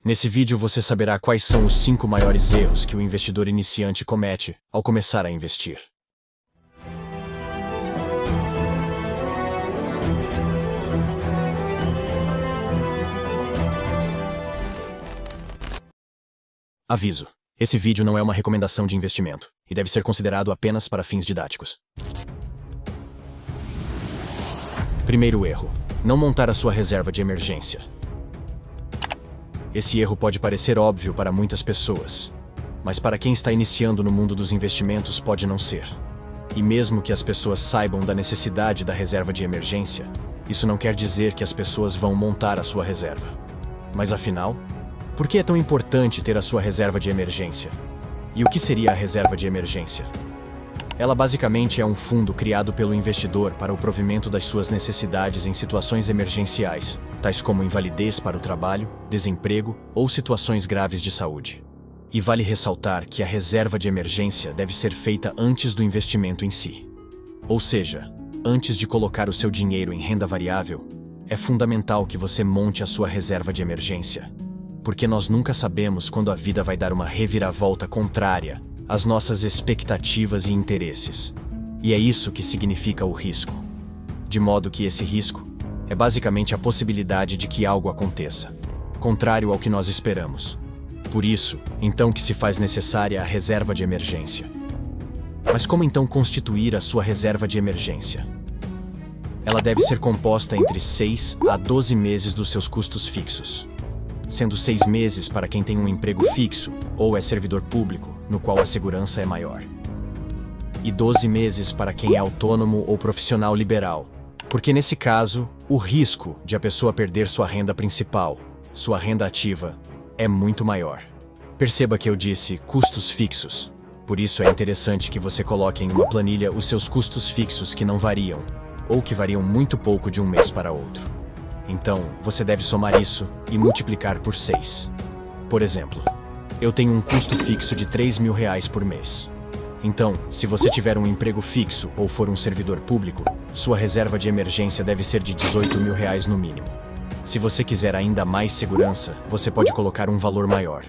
Nesse vídeo você saberá quais são os 5 maiores erros que o investidor iniciante comete ao começar a investir. Aviso: esse vídeo não é uma recomendação de investimento e deve ser considerado apenas para fins didáticos. Primeiro erro: não montar a sua reserva de emergência. Esse erro pode parecer óbvio para muitas pessoas, mas para quem está iniciando no mundo dos investimentos pode não ser. E mesmo que as pessoas saibam da necessidade da reserva de emergência, isso não quer dizer que as pessoas vão montar a sua reserva. Mas afinal, por que é tão importante ter a sua reserva de emergência? E o que seria a reserva de emergência? Ela basicamente é um fundo criado pelo investidor para o provimento das suas necessidades em situações emergenciais, tais como invalidez para o trabalho, desemprego ou situações graves de saúde. E vale ressaltar que a reserva de emergência deve ser feita antes do investimento em si. Ou seja, antes de colocar o seu dinheiro em renda variável, é fundamental que você monte a sua reserva de emergência. Porque nós nunca sabemos quando a vida vai dar uma reviravolta contrária às nossas expectativas e interesses. E é isso que significa o risco. De modo que esse risco é basicamente a possibilidade de que algo aconteça, contrário ao que nós esperamos. Por isso, então que se faz necessária a reserva de emergência. Mas como então constituir a sua reserva de emergência? Ela deve ser composta entre 6 a 12 meses dos seus custos fixos, sendo 6 meses para quem tem um emprego fixo ou é servidor público, no qual a segurança é maior. E 12 meses para quem é autônomo ou profissional liberal, porque nesse caso, o risco de a pessoa perder sua renda principal, sua renda ativa, é muito maior. Perceba que eu disse custos fixos, por isso é interessante que você coloque em uma planilha os seus custos fixos que não variam, ou que variam muito pouco de um mês para outro. Então, você deve somar isso e multiplicar por 6. Por exemplo, eu tenho um custo fixo de R$3.000 por mês. Então, se você tiver um emprego fixo ou for um servidor público, sua reserva de emergência deve ser de R$18.000 no mínimo. Se você quiser ainda mais segurança, você pode colocar um valor maior.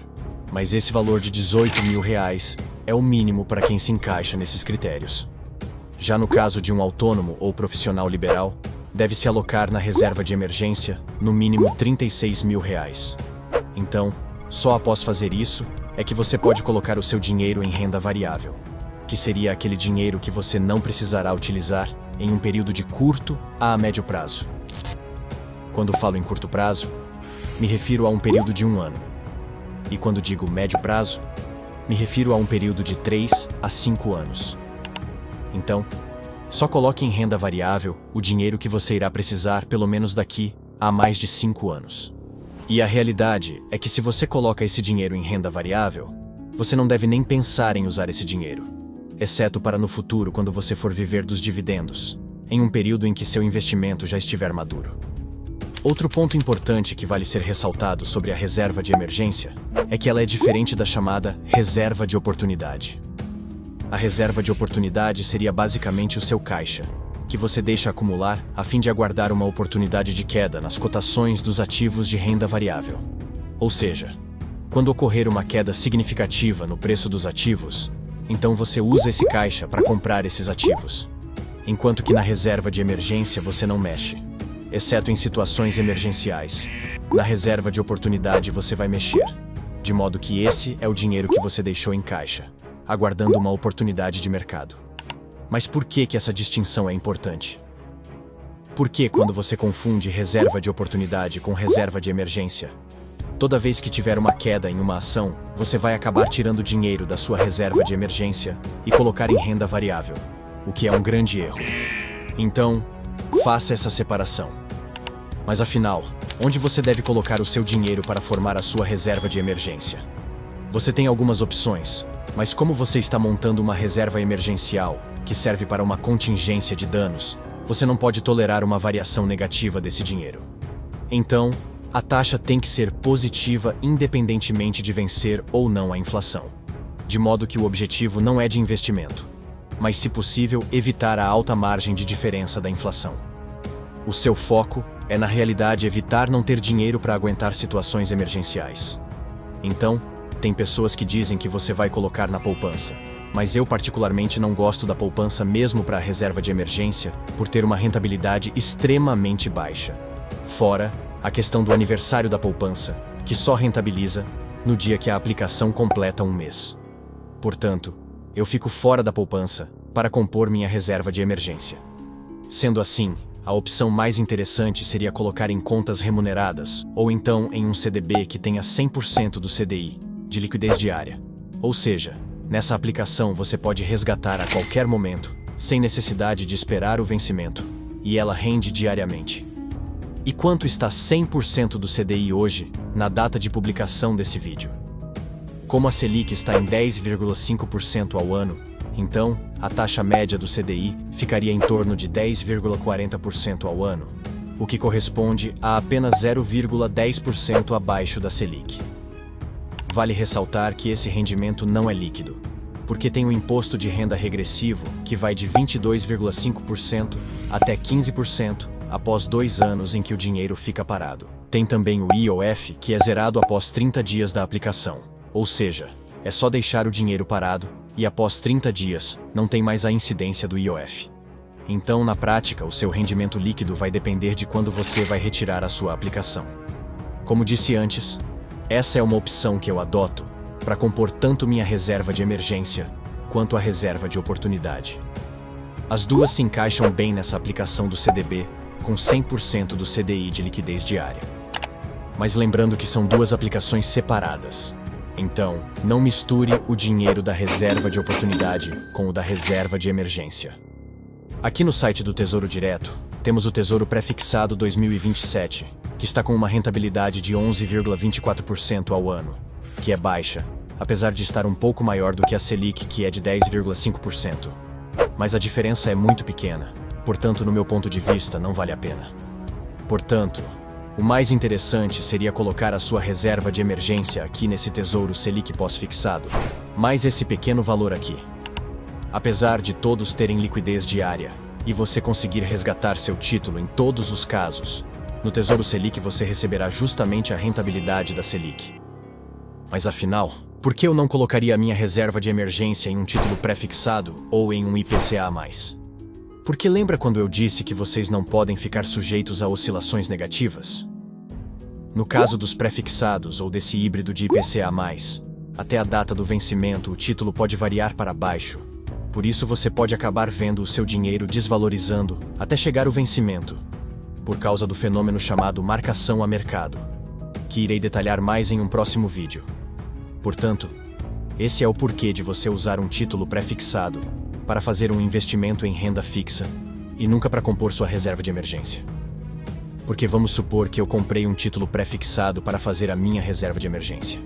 Mas esse valor de R$18.000 é o mínimo para quem se encaixa nesses critérios. Já no caso de um autônomo ou profissional liberal, deve-se alocar na reserva de emergência, no mínimo R$36.000. Então, só após fazer isso, é que você pode colocar o seu dinheiro em renda variável, que seria aquele dinheiro que você não precisará utilizar em um período de curto a médio prazo. Quando falo em curto prazo, me refiro a um período de 1 ano. E quando digo médio prazo, me refiro a um período de 3 a 5 anos. Então, só coloque em renda variável o dinheiro que você irá precisar pelo menos daqui a mais de 5 anos. E a realidade é que se você coloca esse dinheiro em renda variável, você não deve nem pensar em usar esse dinheiro, exceto para no futuro quando você for viver dos dividendos, em um período em que seu investimento já estiver maduro. Outro ponto importante que vale ser ressaltado sobre a reserva de emergência é que ela é diferente da chamada reserva de oportunidade. A reserva de oportunidade seria basicamente o seu caixa, que você deixa acumular a fim de aguardar uma oportunidade de queda nas cotações dos ativos de renda variável. Ou seja, quando ocorrer uma queda significativa no preço dos ativos, então você usa esse caixa para comprar esses ativos. Enquanto que na reserva de emergência você não mexe, exceto em situações emergenciais. Na reserva de oportunidade você vai mexer, de modo que esse é o dinheiro que você deixou em caixa, aguardando uma oportunidade de mercado. Mas por que essa distinção é importante? Porque quando você confunde reserva de oportunidade com reserva de emergência, toda vez que tiver uma queda em uma ação, você vai acabar tirando dinheiro da sua reserva de emergência e colocar em renda variável, o que é um grande erro. Então, faça essa separação. Mas afinal, onde você deve colocar o seu dinheiro para formar a sua reserva de emergência? Você tem algumas opções, mas como você está montando uma reserva emergencial, que serve para uma contingência de danos, você não pode tolerar uma variação negativa desse dinheiro. Então, a taxa tem que ser positiva independentemente de vencer ou não a inflação. De modo que o objetivo não é de investimento, mas, se possível, evitar a alta margem de diferença da inflação. O seu foco é, na realidade, evitar não ter dinheiro para aguentar situações emergenciais. Então, tem pessoas que dizem que você vai colocar na poupança. Mas eu particularmente não gosto da poupança mesmo para a reserva de emergência, por ter uma rentabilidade extremamente baixa. Fora a questão do aniversário da poupança, que só rentabiliza no dia que a aplicação completa um mês. Portanto, eu fico fora da poupança para compor minha reserva de emergência. Sendo assim, a opção mais interessante seria colocar em contas remuneradas, ou então em um CDB que tenha 100% do CDI, de liquidez diária. Ou seja, nessa aplicação você pode resgatar a qualquer momento, sem necessidade de esperar o vencimento, e ela rende diariamente. E quanto está 100% do CDI hoje, na data de publicação desse vídeo? Como a Selic está em 10,5% ao ano, então, a taxa média do CDI ficaria em torno de 10,40% ao ano, o que corresponde a apenas 0,10% abaixo da Selic. Vale ressaltar que esse rendimento não é líquido, porque tem o imposto de renda regressivo, que vai de 22,5% até 15% após 2 anos em que o dinheiro fica parado. Tem também o IOF, que é zerado após 30 dias da aplicação, ou seja, é só deixar o dinheiro parado, e após 30 dias, não tem mais a incidência do IOF. Então, na prática, o seu rendimento líquido vai depender de quando você vai retirar a sua aplicação. Como disse antes, essa é uma opção que eu adoto para compor tanto minha reserva de emergência quanto a reserva de oportunidade. As duas se encaixam bem nessa aplicação do CDB, com 100% do CDI de liquidez diária. Mas lembrando que são duas aplicações separadas. Então, não misture o dinheiro da reserva de oportunidade com o da reserva de emergência. Aqui no site do Tesouro Direto, temos o Tesouro Pré-fixado 2027, que está com uma rentabilidade de 11,24% ao ano, que é baixa, apesar de estar um pouco maior do que a Selic, que é de 10,5%. Mas a diferença é muito pequena, portanto, no meu ponto de vista, não vale a pena. Portanto, o mais interessante seria colocar a sua reserva de emergência aqui nesse Tesouro Selic pós-fixado, mais esse pequeno valor aqui. Apesar de todos terem liquidez diária, e você conseguir resgatar seu título em todos os casos, no Tesouro Selic você receberá justamente a rentabilidade da Selic. Mas afinal, por que eu não colocaria a minha reserva de emergência em um título pré-fixado ou em um IPCA+? Porque lembra quando eu disse que vocês não podem ficar sujeitos a oscilações negativas? No caso dos pré-fixados ou desse híbrido de IPCA+, até a data do vencimento o título pode variar para baixo. Por isso você pode acabar vendo o seu dinheiro desvalorizando até chegar o vencimento, por causa do fenômeno chamado marcação a mercado, que irei detalhar mais em um próximo vídeo. Portanto, esse é o porquê de você usar um título pré-fixado para fazer um investimento em renda fixa e nunca para compor sua reserva de emergência. Porque vamos supor que eu comprei um título pré-fixado para fazer a minha reserva de emergência.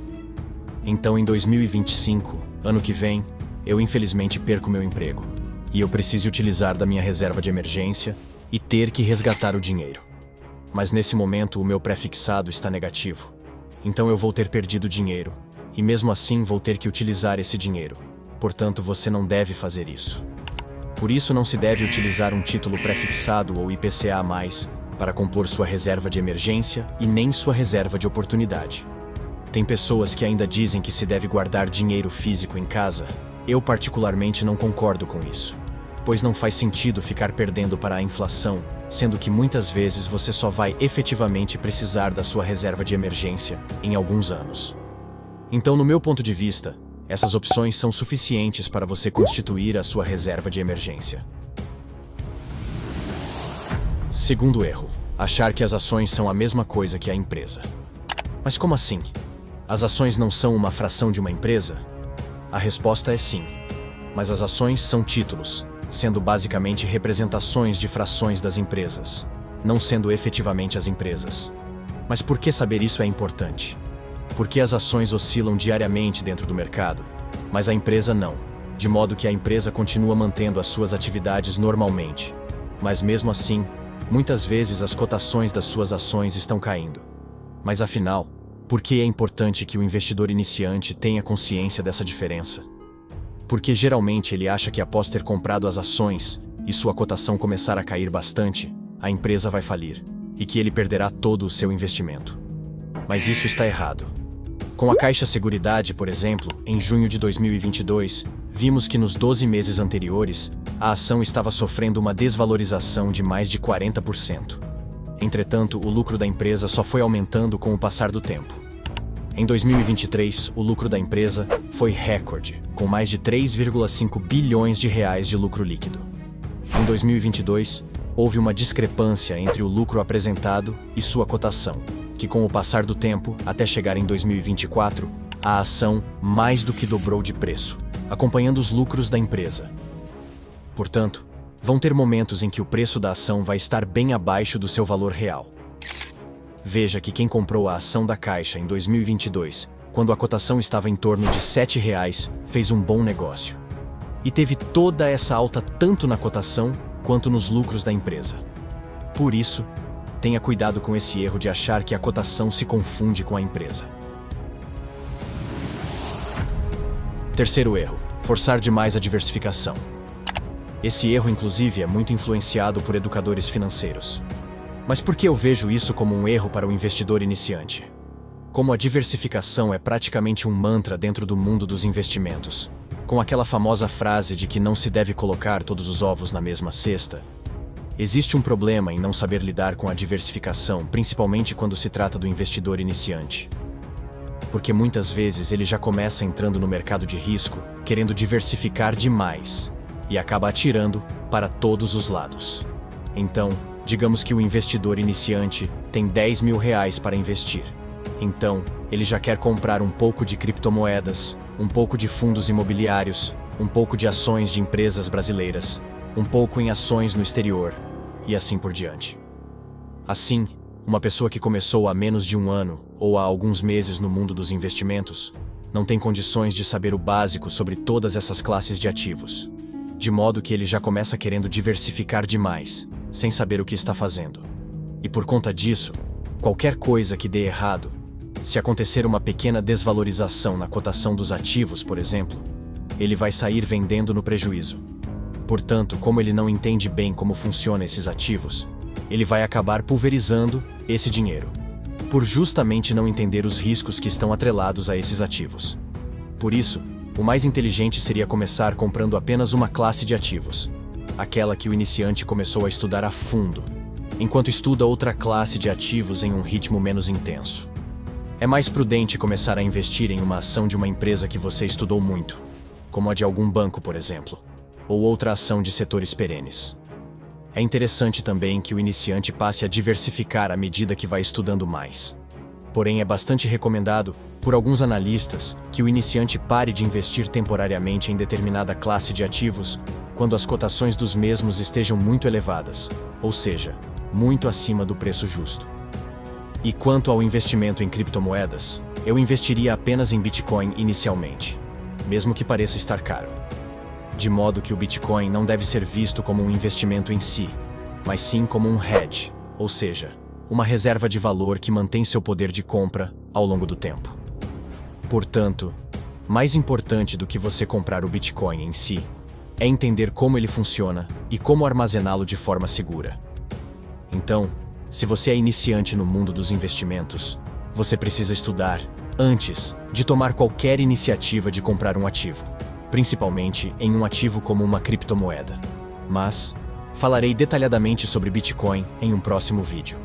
Então, em 2025, ano que vem, eu infelizmente perco meu emprego e eu preciso utilizar da minha reserva de emergência e ter que resgatar o dinheiro. Mas nesse momento o meu pré-fixado está negativo. Então eu vou ter perdido dinheiro e mesmo assim vou ter que utilizar esse dinheiro. Portanto, você não deve fazer isso. Por isso não se deve utilizar um título pré-fixado ou IPCA+, para compor sua reserva de emergência e nem sua reserva de oportunidade. Tem pessoas que ainda dizem que se deve guardar dinheiro físico em casa. Eu particularmente não concordo com isso, pois não faz sentido ficar perdendo para a inflação, sendo que muitas vezes você só vai efetivamente precisar da sua reserva de emergência em alguns anos. Então, no meu ponto de vista, essas opções são suficientes para você constituir a sua reserva de emergência. Segundo erro, achar que as ações são a mesma coisa que a empresa. Mas como assim? As ações não são uma fração de uma empresa? A resposta é sim. Mas as ações são títulos, sendo basicamente representações de frações das empresas, não sendo efetivamente as empresas. Mas por que saber isso é importante? Porque as ações oscilam diariamente dentro do mercado, mas a empresa não, de modo que a empresa continua mantendo as suas atividades normalmente. Mas mesmo assim, muitas vezes as cotações das suas ações estão caindo. Mas afinal, por que é importante que o investidor iniciante tenha consciência dessa diferença? Porque geralmente ele acha que após ter comprado as ações e sua cotação começar a cair bastante, a empresa vai falir, e que ele perderá todo o seu investimento. Mas isso está errado. Com a Caixa Seguridade, por exemplo, em junho de 2022, vimos que nos 12 meses anteriores, a ação estava sofrendo uma desvalorização de mais de 40%. Entretanto, o lucro da empresa só foi aumentando com o passar do tempo. Em 2023, o lucro da empresa foi recorde, com mais de 3,5 bilhões de reais de lucro líquido. Em 2022, houve uma discrepância entre o lucro apresentado e sua cotação, que com o passar do tempo, até chegar em 2024, a ação mais do que dobrou de preço, acompanhando os lucros da empresa. Portanto, vão ter momentos em que o preço da ação vai estar bem abaixo do seu valor real. Veja que quem comprou a ação da Caixa em 2022, quando a cotação estava em torno de R$ 7,00, fez um bom negócio. E teve toda essa alta tanto na cotação quanto nos lucros da empresa. Por isso, tenha cuidado com esse erro de achar que a cotação se confunde com a empresa. Terceiro erro: forçar demais a diversificação. Esse erro, inclusive, é muito influenciado por educadores financeiros. Mas por que eu vejo isso como um erro para o investidor iniciante? Como a diversificação é praticamente um mantra dentro do mundo dos investimentos, com aquela famosa frase de que não se deve colocar todos os ovos na mesma cesta, existe um problema em não saber lidar com a diversificação, principalmente quando se trata do investidor iniciante. Porque muitas vezes ele já começa entrando no mercado de risco, querendo diversificar demais, e acaba atirando para todos os lados. Então, digamos que o investidor iniciante tem R$ 10.000 para investir. Então, ele já quer comprar um pouco de criptomoedas, um pouco de fundos imobiliários, um pouco de ações de empresas brasileiras, um pouco em ações no exterior, e assim por diante. Assim, uma pessoa que começou há menos de um ano ou há alguns meses no mundo dos investimentos não tem condições de saber o básico sobre todas essas classes de ativos, de modo que ele já começa querendo diversificar demais, sem saber o que está fazendo. E por conta disso, qualquer coisa que dê errado, se acontecer uma pequena desvalorização na cotação dos ativos, por exemplo, ele vai sair vendendo no prejuízo. Portanto, como ele não entende bem como funcionam esses ativos, ele vai acabar pulverizando esse dinheiro, por justamente não entender os riscos que estão atrelados a esses ativos. Por isso, o mais inteligente seria começar comprando apenas uma classe de ativos, aquela que o iniciante começou a estudar a fundo, enquanto estuda outra classe de ativos em um ritmo menos intenso. É mais prudente começar a investir em uma ação de uma empresa que você estudou muito, como a de algum banco, por exemplo, ou outra ação de setores perenes. É interessante também que o iniciante passe a diversificar à medida que vai estudando mais. Porém, é bastante recomendado, por alguns analistas, que o iniciante pare de investir temporariamente em determinada classe de ativos quando as cotações dos mesmos estejam muito elevadas, ou seja, muito acima do preço justo. E quanto ao investimento em criptomoedas, eu investiria apenas em Bitcoin inicialmente, mesmo que pareça estar caro. De modo que o Bitcoin não deve ser visto como um investimento em si, mas sim como um hedge, ou seja, uma reserva de valor que mantém seu poder de compra ao longo do tempo. Portanto, mais importante do que você comprar o Bitcoin em si, é entender como ele funciona e como armazená-lo de forma segura. Então, se você é iniciante no mundo dos investimentos, você precisa estudar antes de tomar qualquer iniciativa de comprar um ativo, principalmente em um ativo como uma criptomoeda. Mas falarei detalhadamente sobre Bitcoin em um próximo vídeo.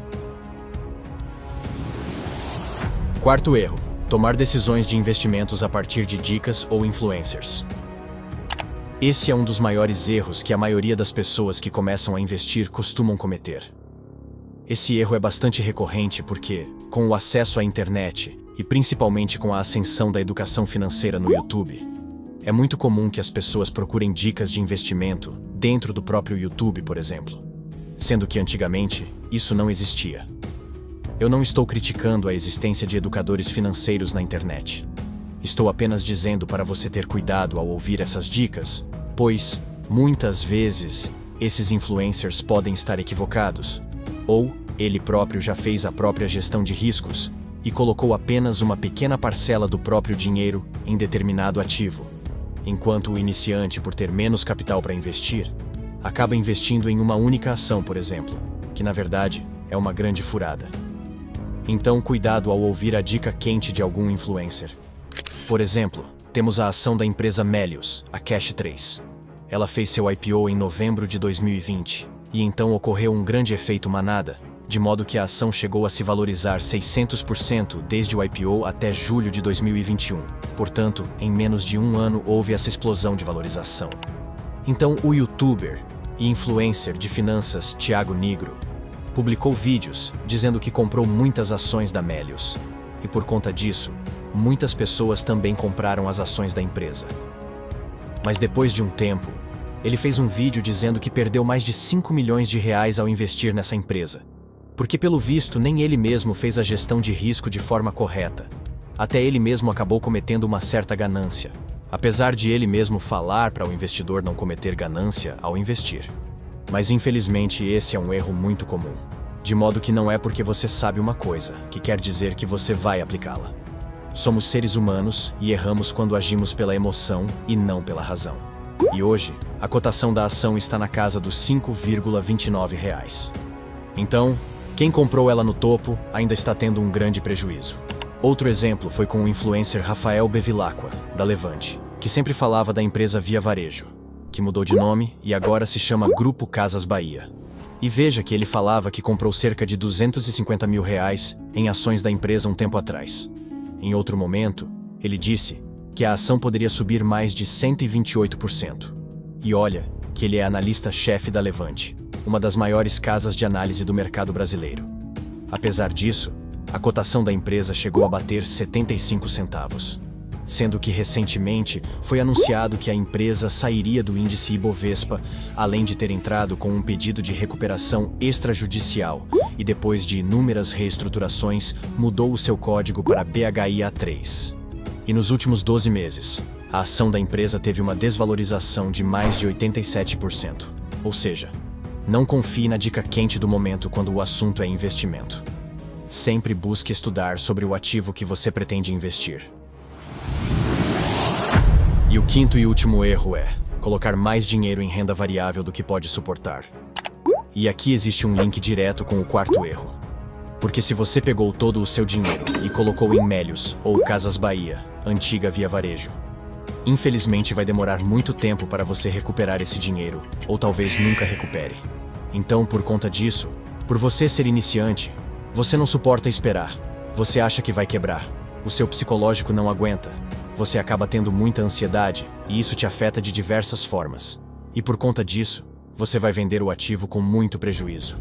Quarto erro: tomar decisões de investimentos a partir de dicas ou influencers. Esse é um dos maiores erros que a maioria das pessoas que começam a investir costumam cometer. Esse erro é bastante recorrente porque, com o acesso à internet, e principalmente com a ascensão da educação financeira no YouTube, é muito comum que as pessoas procurem dicas de investimento dentro do próprio YouTube, por exemplo, sendo que antigamente isso não existia. Eu não estou criticando a existência de educadores financeiros na internet. Estou apenas dizendo para você ter cuidado ao ouvir essas dicas, pois, muitas vezes, esses influencers podem estar equivocados, ou ele próprio já fez a própria gestão de riscos e colocou apenas uma pequena parcela do próprio dinheiro em determinado ativo, enquanto o iniciante, por ter menos capital para investir, acaba investindo em uma única ação, por exemplo, que na verdade é uma grande furada. Então, cuidado ao ouvir a dica quente de algum influencer. Por exemplo, temos a ação da empresa Melius, a Cash 3. Ela fez seu IPO em novembro de 2020, e então ocorreu um grande efeito manada, de modo que a ação chegou a se valorizar 600% desde o IPO até julho de 2021. Portanto, em menos de um ano houve essa explosão de valorização. Então, o youtuber e influencer de finanças Thiago Nigro publicou vídeos dizendo que comprou muitas ações da Melius, e por conta disso, muitas pessoas também compraram as ações da empresa. Mas depois de um tempo, ele fez um vídeo dizendo que perdeu mais de 5 milhões de reais ao investir nessa empresa, porque pelo visto nem ele mesmo fez a gestão de risco de forma correta. Até ele mesmo acabou cometendo uma certa ganância, apesar de ele mesmo falar para o investidor não cometer ganância ao investir. Mas infelizmente esse é um erro muito comum, de modo que não é porque você sabe uma coisa que quer dizer que você vai aplicá-la. Somos seres humanos e erramos quando agimos pela emoção e não pela razão. E hoje, a cotação da ação está na casa dos R$ 5,29. Então, quem comprou ela no topo ainda está tendo um grande prejuízo. Outro exemplo foi com o influencer Rafael Bevilacqua, da Levante, que sempre falava da empresa Via Varejo, que mudou de nome e agora se chama Grupo Casas Bahia. E veja que ele falava que comprou cerca de R$ 250 mil em ações da empresa um tempo atrás. Em outro momento, ele disse que a ação poderia subir mais de 128%. E olha que ele é analista-chefe da Levante, uma das maiores casas de análise do mercado brasileiro. Apesar disso, a cotação da empresa chegou a bater 75 centavos. Sendo que recentemente foi anunciado que a empresa sairia do índice Ibovespa, além de ter entrado com um pedido de recuperação extrajudicial e depois de inúmeras reestruturações mudou o seu código para BHIA3. E nos últimos 12 meses, a ação da empresa teve uma desvalorização de mais de 87%. Ou seja, não confie na dica quente do momento quando o assunto é investimento. Sempre busque estudar sobre o ativo que você pretende investir. E o quinto e último erro é colocar mais dinheiro em renda variável do que pode suportar. E aqui existe um link direto com o quarto erro. Porque se você pegou todo o seu dinheiro e colocou em Melius ou Casas Bahia, antiga Via Varejo, infelizmente vai demorar muito tempo para você recuperar esse dinheiro, ou talvez nunca recupere. Então, por conta disso, por você ser iniciante, você não suporta esperar, você acha que vai quebrar, o seu psicológico não aguenta, você acaba tendo muita ansiedade e isso te afeta de diversas formas. E por conta disso, você vai vender o ativo com muito prejuízo.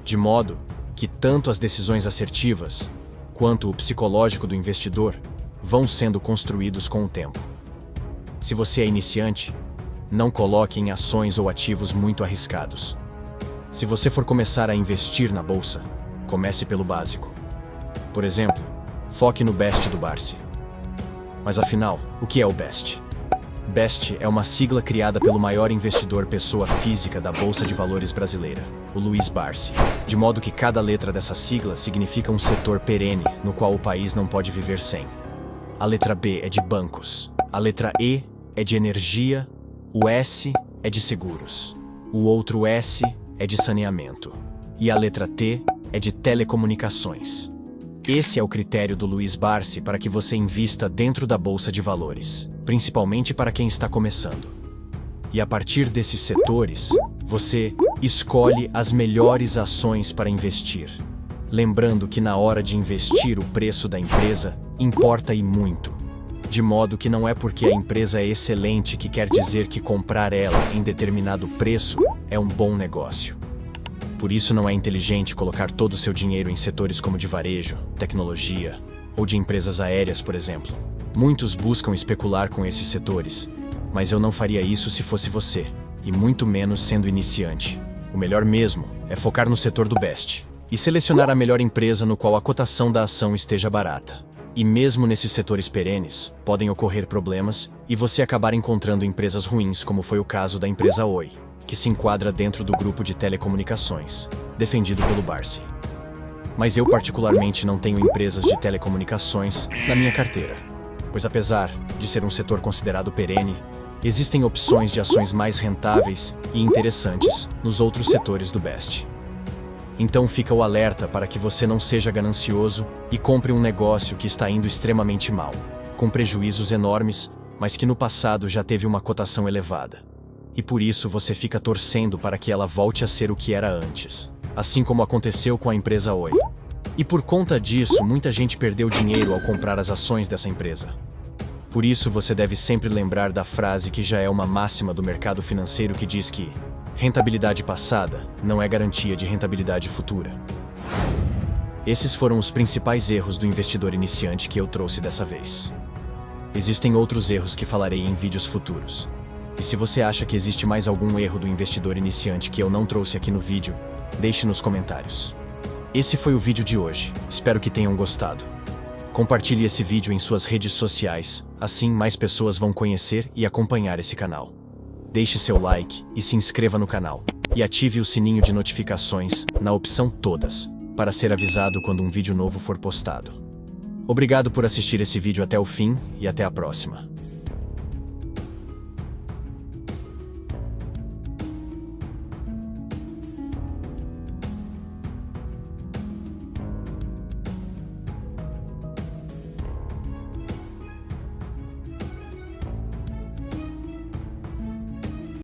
De modo que tanto as decisões assertivas, quanto o psicológico do investidor, vão sendo construídos com o tempo. Se você é iniciante, não coloque em ações ou ativos muito arriscados. Se você for começar a investir na bolsa, comece pelo básico. Por exemplo, foque no BEST do Barsi. Mas afinal, o que é o BEST? BEST é uma sigla criada pelo maior investidor pessoa física da Bolsa de Valores brasileira, o Luiz Barsi, de modo que cada letra dessa sigla significa um setor perene no qual o país não pode viver sem. A letra B é de bancos, a letra E é de energia, o S é de seguros, o outro S é de saneamento e a letra T é de telecomunicações. Esse é o critério do Luiz Barsi para que você invista dentro da Bolsa de Valores, principalmente para quem está começando. E a partir desses setores, você escolhe as melhores ações para investir. Lembrando que na hora de investir o preço da empresa importa e muito. De modo que não é porque a empresa é excelente que quer dizer que comprar ela em determinado preço é um bom negócio. Por isso não é inteligente colocar todo o seu dinheiro em setores como de varejo, tecnologia ou de empresas aéreas, por exemplo. Muitos buscam especular com esses setores, mas eu não faria isso se fosse você, e muito menos sendo iniciante. O melhor mesmo é focar no setor do BEST e selecionar a melhor empresa no qual a cotação da ação esteja barata. E mesmo nesses setores perenes, podem ocorrer problemas e você acabar encontrando empresas ruins, como foi o caso da empresa Oi, que se enquadra dentro do grupo de telecomunicações, defendido pelo Barsi. Mas eu particularmente não tenho empresas de telecomunicações na minha carteira, pois apesar de ser um setor considerado perene, existem opções de ações mais rentáveis e interessantes nos outros setores do BEST. Então fica o alerta para que você não seja ganancioso e compre um negócio que está indo extremamente mal, com prejuízos enormes, mas que no passado já teve uma cotação elevada. E por isso você fica torcendo para que ela volte a ser o que era antes, assim como aconteceu com a empresa Oi. E por conta disso, muita gente perdeu dinheiro ao comprar as ações dessa empresa. Por isso você deve sempre lembrar da frase que já é uma máxima do mercado financeiro que diz que rentabilidade passada não é garantia de rentabilidade futura. Esses foram os principais erros do investidor iniciante que eu trouxe dessa vez. Existem outros erros que falarei em vídeos futuros. E se você acha que existe mais algum erro do investidor iniciante que eu não trouxe aqui no vídeo, deixe nos comentários. Esse foi o vídeo de hoje, espero que tenham gostado. Compartilhe esse vídeo em suas redes sociais, assim mais pessoas vão conhecer e acompanhar esse canal. Deixe seu like e se inscreva no canal, e ative o sininho de notificações na opção Todas, para ser avisado quando um vídeo novo for postado. Obrigado por assistir esse vídeo até o fim e até a próxima.